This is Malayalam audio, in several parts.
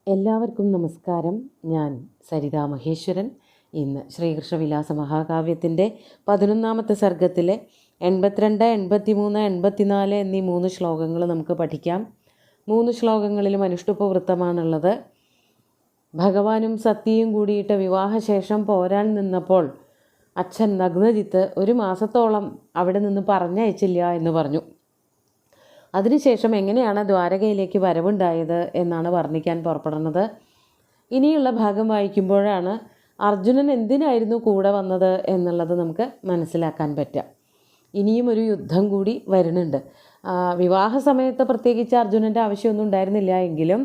എല്ലാവർക്കും നമസ്കാരം. ഞാൻ സരിതാ മഹേശ്വരൻ. ഇന്ന് ശ്രീകൃഷ്ണവിലാസ മഹാകാവ്യത്തിൻ്റെ 11ാമത്തെ സർഗത്തിലെ 82, 83, 84 എന്നീ 3 ശ്ലോകങ്ങൾ നമുക്ക് പഠിക്കാം. 3 ശ്ലോകങ്ങളിലും അനുഷ്ടുപ്പ് വൃത്തമാണുള്ളത്. ഭഗവാനും സത്യയും കൂടിയിട്ട് വിവാഹശേഷം പോരാൻ നിന്നപ്പോൾ അച്ഛൻ നഗ്നജിത്ത് 1 മാസത്തോളം അവിടെ നിന്ന് പറഞ്ഞയച്ചില്ല എന്ന് പറഞ്ഞു. അതിനുശേഷം എങ്ങനെയാണ് ദ്വാരകയിലേക്ക് വരവുണ്ടായത് എന്നാണ് വർണ്ണിക്കാൻ പുറപ്പെടുന്നത്. ഇനിയുള്ള ഭാഗം വായിക്കുമ്പോഴാണ് അർജുനൻ എന്തിനായിരുന്നു കൂടെ വന്നത് എന്നുള്ളത് നമുക്ക് മനസ്സിലാക്കാൻ പറ്റുക. ഇനിയും ഒരു യുദ്ധം കൂടി വരുന്നുണ്ട്. വിവാഹ സമയത്ത് പ്രത്യേകിച്ച് അർജുനൻ്റെ ആവശ്യമൊന്നും ഉണ്ടായിരുന്നില്ല എങ്കിലും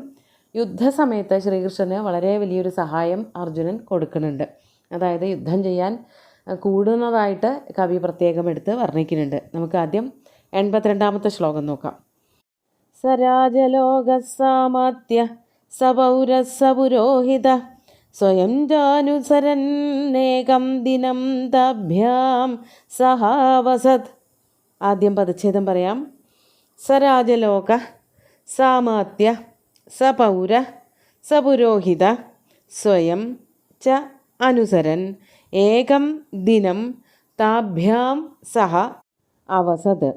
യുദ്ധസമയത്ത് ശ്രീകൃഷ്ണന് വളരെ വലിയൊരു സഹായം അർജുനൻ കൊടുക്കുന്നുണ്ട്. അതായത് യുദ്ധം ചെയ്യാൻ കൂടുന്നതായിട്ട് കവി പ്രത്യേകം എടുത്ത് വർണ്ണിക്കുന്നുണ്ട്. നമുക്ക് ആദ്യം 82ാമത്തെ ശ്ലോകം നോക്കാം. സരാജലോകസാമാത്യ സപൗരസപുരോഹിത സ്വയം ജാനുസരന്നേകം ദിനം തഭ്യാം സഹാവസത്. ആദ്യം പദച്ഛേദം പറയാം. സരാജലോക സാമാത്യ സപൗര സപുരോഹിത സ്വയം ച അനുസരൻ ഏകം ദിനം താഭ്യാം സഹ അവസത്.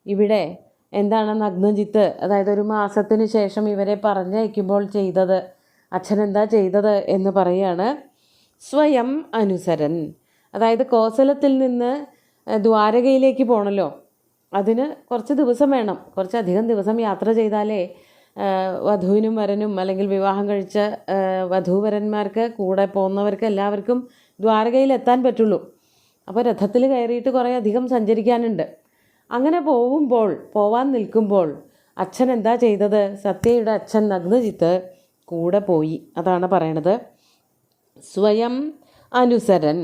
ഇവിടെ എന്താണ് നഗ്നജിത്ത്, അതായത് 1 മാസത്തിന് ശേഷം ഇവരെ പറഞ്ഞയക്കുമ്പോൾ ചെയ്തത്, അച്ഛൻ എന്താ ചെയ്തത് എന്ന് പറയുകയാണ്. സ്വയം അനുസരൻ, അതായത് കോസലത്തിൽ നിന്ന് ദ്വാരകയിലേക്ക് പോകണമല്ലോ, അതിന് കുറച്ച് ദിവസം വേണം. കുറച്ചധികം ദിവസം യാത്ര ചെയ്താലേ വധുവിനും വരനും അല്ലെങ്കിൽ വിവാഹം കഴിച്ച വധൂവരന്മാർക്ക് കൂടെ പോകുന്നവർക്ക് എല്ലാവർക്കും ദ്വാരകയിലെത്താൻ പറ്റുള്ളൂ. അപ്പോൾ രഥത്തിൽ കയറിയിട്ട് കുറേ അധികം സഞ്ചരിക്കാനുണ്ട്. അങ്ങനെ പോവാൻ നിൽക്കുമ്പോൾ അച്ഛൻ എന്താ ചെയ്തത്? സത്യയുടെ അച്ഛൻ നഗ്നജിത്ത് കൂടെ പോയി. അതാണ് പറയണത്. സ്വയം അനുസരൻ,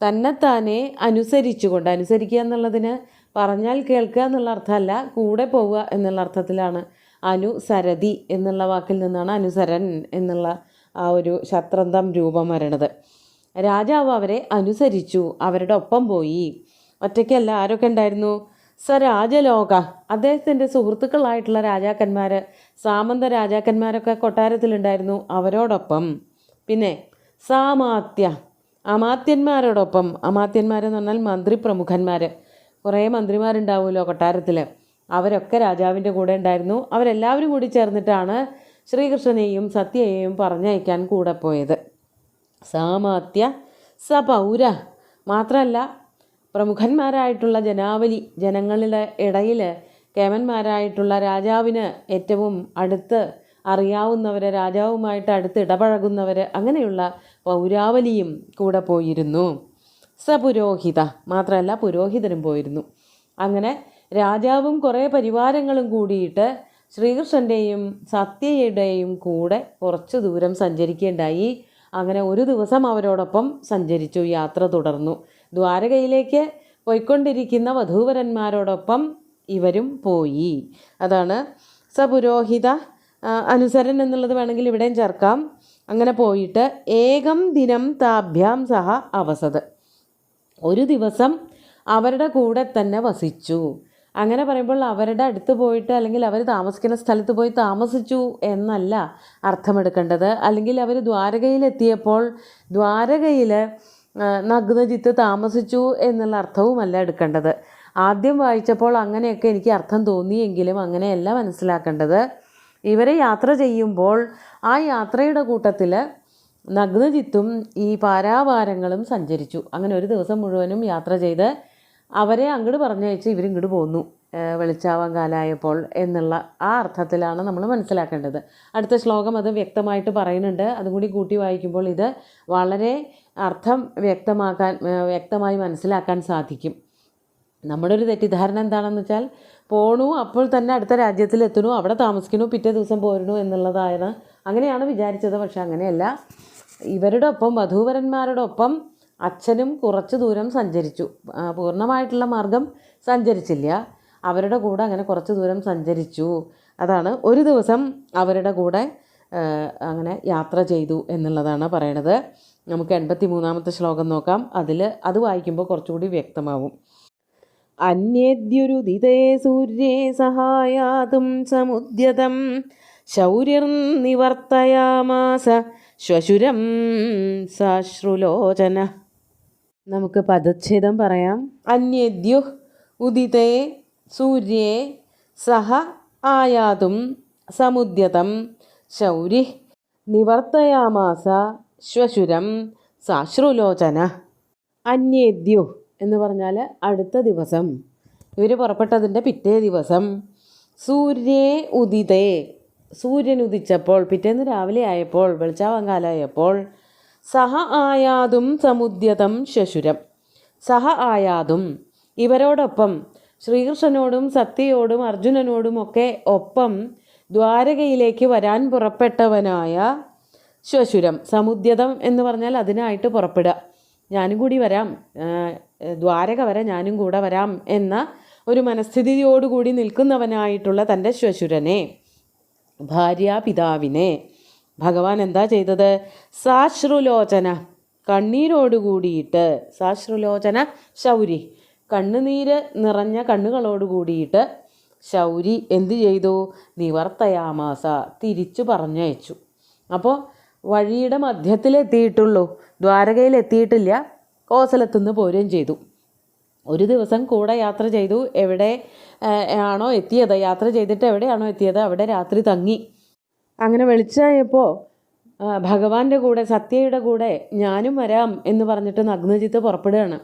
തന്നെത്താനെ അനുസരിച്ചുകൊണ്ട്. അനുസരിക്കുക എന്നുള്ളതിന് പറഞ്ഞാൽ കേൾക്കുക എന്നുള്ള അർത്ഥമല്ല, കൂടെ പോവുക എന്നുള്ള അർത്ഥത്തിലാണ്. അനുസരതി എന്നുള്ള വാക്കിൽ നിന്നാണ് അനുസരൻ എന്നുള്ള ആ ഒരു ശത്രന്തം രൂപം വരണത്. രാജാവ് അവരെ അനുസരിച്ചു, അവരുടെ ഒപ്പം പോയി. ഒറ്റയ്ക്കല്ല, ആരൊക്കെ ഉണ്ടായിരുന്നു? സരാജലോക, അദ്ദേഹത്തിൻ്റെ സുഹൃത്തുക്കളായിട്ടുള്ള രാജാക്കന്മാർ, സാമന്ത രാജാക്കന്മാരൊക്കെ കൊട്ടാരത്തിലുണ്ടായിരുന്നു, അവരോടൊപ്പം. പിന്നെ സാമാത്യ, അമാത്യന്മാരോടൊപ്പം. അമാത്യന്മാരെന്ന് പറഞ്ഞാൽ മന്ത്രി പ്രമുഖന്മാർ, കുറേ മന്ത്രിമാരുണ്ടാവുമല്ലോ കൊട്ടാരത്തിൽ, അവരൊക്കെ രാജാവിൻ്റെ കൂടെ ഉണ്ടായിരുന്നു. അവരെല്ലാവരും കൂടി ചേർന്നിട്ടാണ് ശ്രീകൃഷ്ണനെയും സത്യയെയും പറഞ്ഞയക്കാൻ കൂടെ പോയത്. സാമാത്യ സപൗര, മാത്രമല്ല പ്രമുഖന്മാരായിട്ടുള്ള ജനാവലി, ജനങ്ങളുടെ ഇടയിൽ കേമന്മാരായിട്ടുള്ള രാജാവിന് ഏറ്റവും അടുത്ത് അറിയാവുന്നവർ, രാജാവുമായിട്ട് അടുത്ത് ഇടപഴകുന്നവർ, അങ്ങനെയുള്ള പൗരാവലിയും കൂടെ പോയിരുന്നു. സപുരോഹിത, മാത്രമല്ല പുരോഹിതനും പോയിരുന്നു. അങ്ങനെ രാജാവും കുറേ പരിവാരങ്ങളും കൂടിയിട്ട് ശ്രീകൃഷ്ണൻ്റെയും സത്യയുടെയും കൂടെ കുറച്ച് ദൂരം സഞ്ചരിക്കേണ്ടായി. അങ്ങനെ 1 ദിവസം അവരോടൊപ്പം സഞ്ചരിച്ചു, യാത്ര തുടർന്നു. ദ്വാരകയിലേക്ക് പോയിക്കൊണ്ടിരിക്കുന്ന വധൂവരന്മാരോടൊപ്പം ഇവരും പോയി. അതാണ് സപുരോഹിത അനുസരൻ എന്നുള്ളത് വേണമെങ്കിൽ ഇവിടെയും ചേർക്കാം. അങ്ങനെ പോയിട്ട് ഏകം ദിനം താഭ്യാം സഹ അവസത്, 1 ദിവസം അവരുടെ കൂടെ തന്നെ വസിച്ചു. അങ്ങനെ പറയുമ്പോൾ അവരുടെ അടുത്ത് പോയിട്ട് അല്ലെങ്കിൽ അവർ താമസിക്കുന്ന സ്ഥലത്ത് പോയി താമസിച്ചു എന്നല്ല അർത്ഥമെടുക്കേണ്ടത്. അല്ലെങ്കിൽ അവർ ദ്വാരകയിലെത്തിയപ്പോൾ ദ്വാരകയിൽ നഗ്നജിത്ത് താമസിച്ചു എന്നുള്ള അർത്ഥവുമല്ല എടുക്കേണ്ടത്. ആദ്യം വായിച്ചപ്പോൾ അങ്ങനെയൊക്കെ എനിക്ക് അർത്ഥം തോന്നിയെങ്കിലും അങ്ങനെയല്ല മനസ്സിലാക്കേണ്ടത്. ഇവരെ യാത്ര ചെയ്യുമ്പോൾ ആ യാത്രയുടെ കൂട്ടത്തിൽ നഗ്നജിത്തും ഈ പാരാവാരങ്ങളും സഞ്ചരിച്ചു. അങ്ങനെ 1 ദിവസം മുഴുവനും യാത്ര ചെയ്ത് അവരെ അങ്ങോട്ട് പറഞ്ഞയച്ച് ഇവരിങ്ങോട്ട് പോന്നു വെളിച്ചാവാൻ കാലമായപ്പോൾ എന്നുള്ള ആ അർത്ഥത്തിലാണ് നമ്മൾ മനസ്സിലാക്കേണ്ടത്. അടുത്ത ശ്ലോകം അത് വ്യക്തമായിട്ട് പറയുന്നുണ്ട്. അതും കൂടി കൂട്ടി വായിക്കുമ്പോൾ ഇത് വളരെ അർത്ഥം വ്യക്തമായി മനസ്സിലാക്കാൻ സാധിക്കും. നമ്മുടെ ഒരു തെറ്റിദ്ധാരണ എന്താണെന്ന് വെച്ചാൽ, പോണു അപ്പോൾ തന്നെ അടുത്ത രാജ്യത്തിലെത്തണു, അവിടെ താമസിക്കണു, പിറ്റേ ദിവസം പോരണു എന്നുള്ളതാണ്. അങ്ങനെയാണ് വിചാരിച്ചത്. പക്ഷെ അങ്ങനെയല്ല. ഇവരുടെ ഒപ്പം, വധൂവരന്മാരോടൊപ്പം അച്ഛനും കുറച്ച് ദൂരം സഞ്ചരിച്ചു. പൂർണ്ണമായിട്ടുള്ള മാർഗം സഞ്ചരിച്ചില്ല, അവരുടെ കൂടെ അങ്ങനെ കുറച്ച് ദൂരം സഞ്ചരിച്ചു. അതാണ് 1 ദിവസം അവരുടെ കൂടെ അങ്ങനെ യാത്ര ചെയ്തു എന്നുള്ളതാണ് പറയണത്. നമുക്ക് 83ാമത്തെ ശ്ലോകം നോക്കാം. അത് വായിക്കുമ്പോൾ കുറച്ചുകൂടി വ്യക്തമാവും. അന്യേദ്യുരുദിതേ സൂര്യേ സഹായാതും സമുദ്യതം ശൗര്യർനിവർത്തയാമാസ ശ്വശുരം സാശ്രുലോചന. നമുക്ക് പദച്ഛേദം പറയാം. അന്യേദ്യുഃ ഉദിതേ സൂര്യേ സഹ ആയാതും സമുദ്യതം ശൗരി നിവർത്തയാമാസ ശ്വശുരം സാശ്രുലോചന. അന്യേദ്യു എന്ന് പറഞ്ഞാൽ അടുത്ത ദിവസം, ഇവർ പുറപ്പെട്ടതിൻ്റെ പിറ്റേ ദിവസം. സൂര്യേ ഉദിതേ, സൂര്യൻ ഉദിച്ചപ്പോൾ, പിറ്റേന്ന് രാവിലെ ആയപ്പോൾ, വെളിച്ചാവാങ്കാലായപ്പോൾ. സഹ ആയാതും സമുദ്യതം ശ്വശുരം. സഹ ആയാതും ഇവരോടൊപ്പം, ശ്രീകൃഷ്ണനോടും സത്യയോടും അർജുനനോടുമൊക്കെ ഒപ്പം ദ്വാരകയിലേക്ക് വരാൻ പുറപ്പെട്ടവനായ ശ്വശുരം. സമുദ്യതം എന്ന് പറഞ്ഞാൽ അതിനായിട്ട് പുറപ്പെടുക, ഞാനും കൂടി വരാം, ദ്വാരക വരെ ഞാനും കൂടെ വരാം എന്ന ഒരു മനസ്ഥിതിയോടുകൂടി നിൽക്കുന്നവനായിട്ടുള്ള തൻ്റെ ശ്വശുരനെ, ഭാര്യാപിതാവിനെ ഭഗവാൻ എന്താ ചെയ്തത്? സാശ്രുലോചന, കണ്ണീരോടുകൂടിയിട്ട്. സാശ്രുലോചന ശൗരി, കണ്ണുനീര് നിറഞ്ഞ കണ്ണുകളോട് കൂടിയിട്ട് ശൗരി എന്തു ചെയ്തു? നിവർത്തയാമാസ, തിരിച്ചു പറഞ്ഞയച്ചു. അപ്പോൾ വഴിയുടെ മധ്യത്തിലെത്തിയിട്ടുള്ളൂ, ദ്വാരകയിലെത്തിയിട്ടില്ല. കോസലത്തുനിന്ന് പോരുകയും ചെയ്തു. ഒരു ദിവസം കൂടെ യാത്ര ചെയ്തു. എവിടെ ആണോ എത്തിയത്, യാത്ര ചെയ്തിട്ട് എവിടെയാണോ എത്തിയത് അവിടെ രാത്രി തങ്ങി. അങ്ങനെ വെളിച്ചായപ്പോൾ ഭഗവാന്റെ കൂടെ, സത്യയുടെ കൂടെ ഞാനും വരാം എന്ന് പറഞ്ഞിട്ട് നഗ്നജിത്ത് പുറപ്പെടുകയാണ്.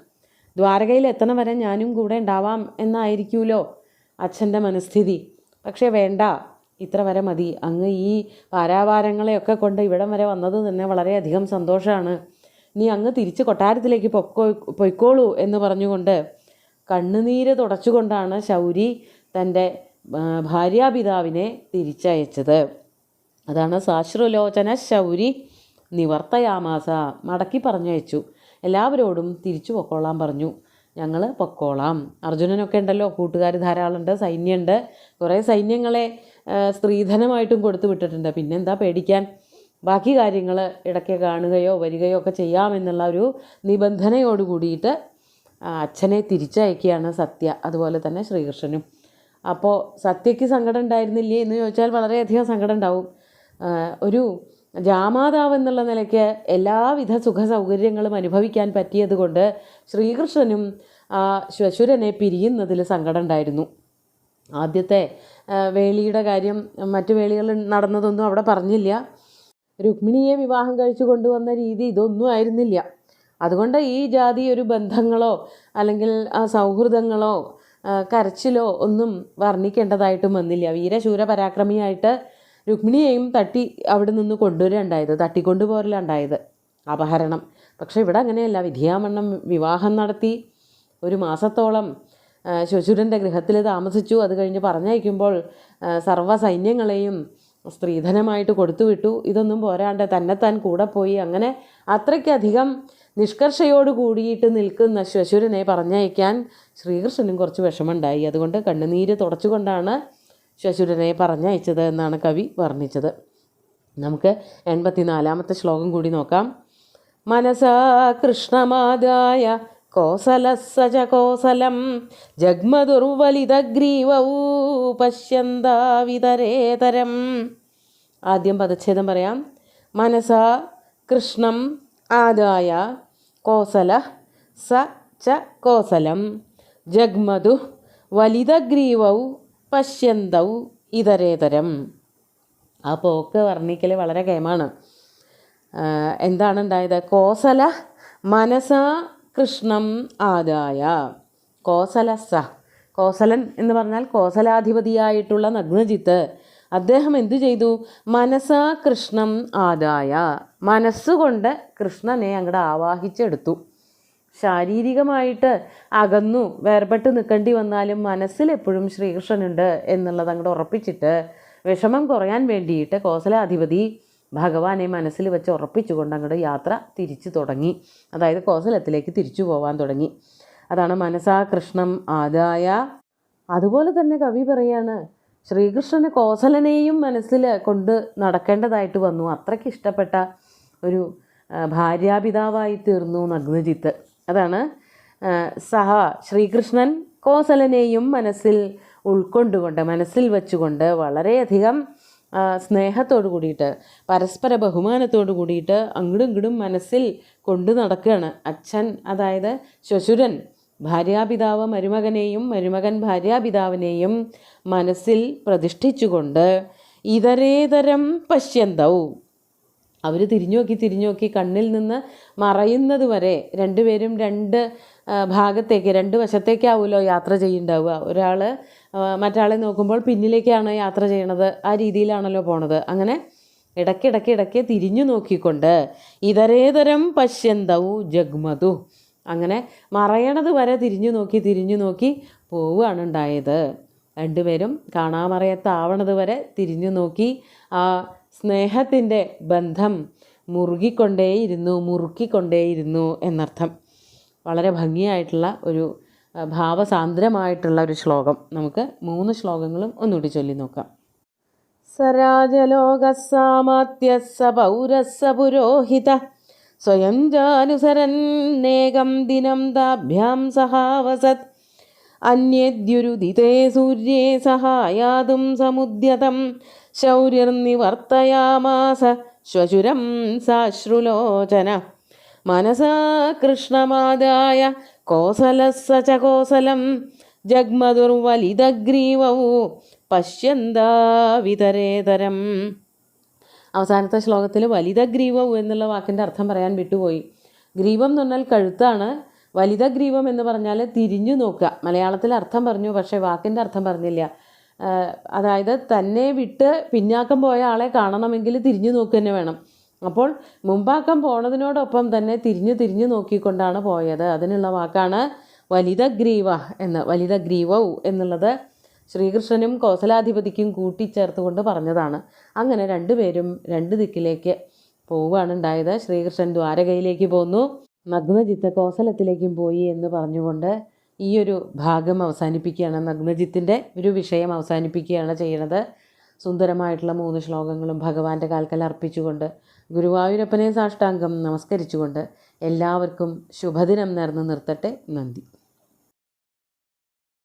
ദ്വാരകയിൽ എത്തണ വരെ ഞാനും കൂടെ ഉണ്ടാവാം എന്നായിരിക്കുമല്ലോ അച്ഛൻ്റെ മനസ്ഥിതി. പക്ഷേ വേണ്ട, ഇത്ര വരെ മതി, അങ്ങ് ഈ പാരാവാരങ്ങളെയൊക്കെ കൊണ്ട് ഇവിടം വരെ വന്നത് തന്നെ വളരെയധികം സന്തോഷമാണ്, നീ അങ്ങ് തിരിച്ച് കൊട്ടാരത്തിലേക്ക് പൊയ്ക്കോളൂ എന്ന് പറഞ്ഞുകൊണ്ട് കണ്ണുനീര് തുടച്ചുകൊണ്ടാണ് ശൗരി തൻ്റെ ഭാര്യാപിതാവിനെ തിരിച്ചയച്ചത്. അതാണ് സാശ്രുലോചന ശൗരി നിവർത്തയാമാസ, മടക്കി പറഞ്ഞയച്ചു. എല്ലാവരോടും തിരിച്ചു പൊക്കോളാൻ പറഞ്ഞു, ഞങ്ങൾ പൊക്കോളാം. അർജുനനൊക്കെ ഉണ്ടല്ലോ, കൂട്ടുകാർ ധാരാളമുണ്ട്, സൈന്യമുണ്ട്, കുറേ സൈന്യങ്ങളെ സ്ത്രീധനമായിട്ടും കൊടുത്തു വിട്ടിട്ടുണ്ട്. പിന്നെന്താ പേടിക്കാൻ? ബാക്കി കാര്യങ്ങൾ ഇടയ്ക്ക് കാണുകയോ വരികയോ ഒക്കെ ചെയ്യാമെന്നുള്ള ഒരു നിബന്ധനയോട് കൂടിയിട്ട് അച്ഛനെ തിരിച്ചയക്കുകയാണ് സത്യ, അതുപോലെ തന്നെ ശ്രീകൃഷ്ണനും. അപ്പോൾ സത്യയ്ക്ക് സങ്കടം ഉണ്ടായിരുന്നില്ലേ എന്ന് ചോദിച്ചാൽ വളരെയധികം സങ്കടം ഉണ്ടാവും. ഒരു ജാമാതാവ് എന്നുള്ള നിലയ്ക്ക് എല്ലാവിധ സുഖ സൗകര്യങ്ങളും അനുഭവിക്കാൻ പറ്റിയത് കൊണ്ട് ശ്രീകൃഷ്ണനും ശ്വശുരനെ പിരിയുന്നതിൽ സങ്കടം ഉണ്ടായിരുന്നു. ആദ്യത്തെ വേളിയുടെ കാര്യം, മറ്റു വേളികൾ നടന്നതൊന്നും അവിടെ പറഞ്ഞില്ല. രുക്മിണിയെ വിവാഹം കഴിച്ചു കൊണ്ടുവന്ന രീതി ഇതൊന്നും ആയിരുന്നില്ല. അതുകൊണ്ട് ഈ ജാതി ഒരു ബന്ധങ്ങളോ അല്ലെങ്കിൽ സൗഹൃദങ്ങളോ കരച്ചിലോ ഒന്നും വർണ്ണിക്കേണ്ടതായിട്ടും വന്നില്ല. വീരശൂര പരാക്രമിയായിട്ട് രുക്മിണിയെയും തട്ടി അവിടെ നിന്ന് കൊണ്ടുവരികയുണ്ടായത്, തട്ടിക്കൊണ്ടുപോരലുണ്ടായത്, അപഹരണം. പക്ഷേ ഇവിടെ അങ്ങനെയല്ല. വിധിയാമണ്ണം വിവാഹം നടത്തി 1 മാസത്തോളം ശ്വശുരൻ്റെ ഗൃഹത്തിൽ താമസിച്ചു. അത് കഴിഞ്ഞ് പറഞ്ഞയക്കുമ്പോൾ സർവ്വ സൈന്യങ്ങളെയും സ്ത്രീധനമായിട്ട് കൊടുത്തുവിട്ടു. ഇതൊന്നും പോരാണ്ട് തന്നെത്താൻ കൂടെ പോയി. അങ്ങനെ അത്രയ്ക്കധികം നിഷ്കർഷയോട് കൂടിയിട്ട് നിൽക്കുന്ന ശ്വശുരനെ പറഞ്ഞയക്കാൻ ശ്രീകൃഷ്ണനും കുറച്ച് വിഷമമുണ്ടായി. അതുകൊണ്ട് കണ്ണുനീര് തുടച്ചുകൊണ്ടാണ് ശ്വശുരനെ പറഞ്ഞയച്ചത് എന്നാണ് കവി വർണ്ണിച്ചത്. നമുക്ക് 84-ാമത്തെ ശ്ലോകം കൂടി നോക്കാം. മനസാ കൃഷ്ണമാദായ കോസലസ്സച കോസലം ജഗ്മദുർവലിതഗ്രീവൗ പശ്യന്താവിതരേതരം. ആദ്യം പദച്ഛേദം പറയാം. മനസാ കൃഷ്ണം ആദായ കോസല സ ച കോസലം ജഗ്മദു വലിതഗ്രീവൗ പശ്യന്തൗ ഇതരേതരം. ആ പോക്ക് വർണ്ണിക്കൽ വളരെ കേമാണ്. എന്താണ് ഉണ്ടായത്? കോസല മനസാ കൃഷ്ണം ആദായ കോസലസ, കോസലൻ എന്ന് പറഞ്ഞാൽ കോസലാധിപതിയായിട്ടുള്ള നഗ്നജിത്ത്, അദ്ദേഹം എന്തു ചെയ്തു? മനസാ കൃഷ്ണം ആദായ, മനസ്സുകൊണ്ട് കൃഷ്ണനെ അങ്ങോട്ട് ആവാഹിച്ചെടുത്തു. ശാരീരികമായിട്ട് അകന്നു വേർപെട്ട് നിൽക്കേണ്ടി വന്നാലും മനസ്സിലെപ്പോഴും ശ്രീകൃഷ്ണനുണ്ട് എന്നുള്ളത് അങ്ങോട്ട് ഉറപ്പിച്ചിട്ട് വിഷമം കുറയാൻ വേണ്ടിയിട്ട് കോസലാധിപതി ഭഗവാനെ മനസ്സിൽ വെച്ച് ഉറപ്പിച്ചുകൊണ്ട് അങ്ങോട്ട് യാത്ര തിരിച്ചു തുടങ്ങി. അതായത് കോസലത്തിലേക്ക് തിരിച്ചു പോകാൻ തുടങ്ങി. അതാണ് മനസാ കൃഷ്ണം ആദായ. അതുപോലെ തന്നെ കവി പറയാണ്, ശ്രീകൃഷ്ണന് കോസലനെയും മനസ്സിൽ കൊണ്ട് നടക്കേണ്ടതായിട്ട് വന്നു. അത്രയ്ക്ക് ഇഷ്ടപ്പെട്ട ഒരു ഭാര്യാപിതാവായി തീർന്നു നഗ്നജിത്ത്. അതാണ് സഹ ശ്രീകൃഷ്ണൻ കോസലനെയും മനസ്സിൽ ഉൾക്കൊണ്ടുകൊണ്ട്, മനസ്സിൽ വെച്ചുകൊണ്ട് വളരെയധികം സ്നേഹത്തോടു കൂടിയിട്ട് പരസ്പര ബഹുമാനത്തോടു കൂടിയിട്ട് അങ്ങടും ഇങ്ങടും മനസ്സിൽ കൊണ്ടു നടക്കുകയാണ്. അച്ഛൻ, അതായത് ശ്വശുരൻ ഭാര്യാപിതാവ് മരുമകനെയും മരുമകൻ ഭാര്യാപിതാവിനെയും മനസ്സിൽ പ്രതിഷ്ഠിച്ചുകൊണ്ട് ഇതരേതരം പശ്യന്തവും, അവർ തിരിഞ്ഞു നോക്കി കണ്ണിൽ നിന്ന് മറയുന്നത് വരെ രണ്ടുപേരും രണ്ട് വശത്തേക്കാവുമല്ലോ യാത്ര ചെയ്യുന്നുണ്ടാവുക. ഒരാൾ മറ്റാളെ നോക്കുമ്പോൾ പിന്നിലേക്കാണ് യാത്ര ചെയ്യണത്, ആ രീതിയിലാണല്ലോ പോണത്. അങ്ങനെ ഇടയ്ക്കിടയ്ക്ക് തിരിഞ്ഞു നോക്കിക്കൊണ്ട് ഇതരേതരം പശ്യന്തവു ജഗ്മതു, അങ്ങനെ മറയണത് വരെ തിരിഞ്ഞു നോക്കി പോവുകയാണ് ഉണ്ടായത്. രണ്ടുപേരും കാണാമറയത്താവണത് വരെ തിരിഞ്ഞു നോക്കി ആ സ്നേഹത്തിൻ്റെ ബന്ധം മുറുക്കിക്കൊണ്ടേയിരുന്നു എന്നർത്ഥം. വളരെ ഭംഗിയായിട്ടുള്ള ഒരു ഭാവസാന്ദ്രമായിട്ടുള്ള ഒരു ശ്ലോകം. നമുക്ക് 3 ശ്ലോകങ്ങളും ഒന്നുകൂടി ചൊല്ലി നോക്കാം. സരാജലോകസാമാത്യസ്സ പൗരസ്സ പുരോഹിത സ്വയം ജാനുസരന്നേകം ദിനം താഭ്യാം സഹാവസത് അന്യേദ്യുരുദിതേ സൂര്യേ സഹായാതും സമുദ്യതം ശൗര്യർനിവർത്തയാമാസ ശ്വശുരം സാശ്രുലോചന മനസാ കൃഷ്ണമാദായ കോസലസ്സ ച കോസലം ജഗ്മദുർവലിതഗ്രീവൗ പശ്യന്താവിതരേതരം. അവസാനത്തെ ശ്ലോകത്തിൽ വലിതഗ്രീവൗ എന്നുള്ള വാക്കിൻ്റെ അർത്ഥം പറയാൻ വിട്ടുപോയി. ഗ്രീവം എന്ന് പറഞ്ഞാൽ കഴുത്താണ്. വലിതഗ്രീവം എന്ന് പറഞ്ഞാൽ തിരിഞ്ഞു നോക്കുക. മലയാളത്തിൽ അർത്ഥം പറഞ്ഞു, പക്ഷേ വാക്കിൻ്റെ അർത്ഥം പറഞ്ഞില്ല. അതായത് തന്നെ വിട്ട് പിന്നാക്കം പോയ ആളെ കാണണമെങ്കിൽ തിരിഞ്ഞു നോക്കുക തന്നെ വേണം. അപ്പോൾ മുമ്പാക്കം പോണതിനോടൊപ്പം തന്നെ തിരിഞ്ഞു നോക്കിക്കൊണ്ടാണ് പോയത്. അതിനുള്ള വാക്കാണ് വലിതഗ്രീവ എന്ന്. വലിതഗ്രീവൗ എന്നുള്ളത് ശ്രീകൃഷ്ണനും കോസലാധിപതിക്കും കൂട്ടിച്ചേർത്തുകൊണ്ട് പറഞ്ഞതാണ്. അങ്ങനെ രണ്ടുപേരും 2 ദിക്കിലേക്ക് പോവുകയാണ് ഉണ്ടായത്. ശ്രീകൃഷ്ണൻ ദ്വാരകയിലേക്ക് പോന്നു, നഗ്നജിത്ത് കോസലത്തിലേക്കും പോയി എന്ന് പറഞ്ഞുകൊണ്ട് ഈ ഒരു ഭാഗം അവസാനിപ്പിക്കുകയാണ്. നഗ്നജിത്തിൻ്റെ ഒരു വിഷയം അവസാനിപ്പിക്കുകയാണ് ചെയ്യുന്നത്. സുന്ദരമായിട്ടുള്ള 3 ശ്ലോകങ്ങളും ഭഗവാന്റെ കാൽക്കൽ അർപ്പിച്ചുകൊണ്ട് ഗുരുവായൂരപ്പനെ സാഷ്ടാംഗം നമസ്കരിച്ചുകൊണ്ട് എല്ലാവർക്കും ശുഭദിനം നേർന്ന് നിർത്തട്ടെ. നന്ദി.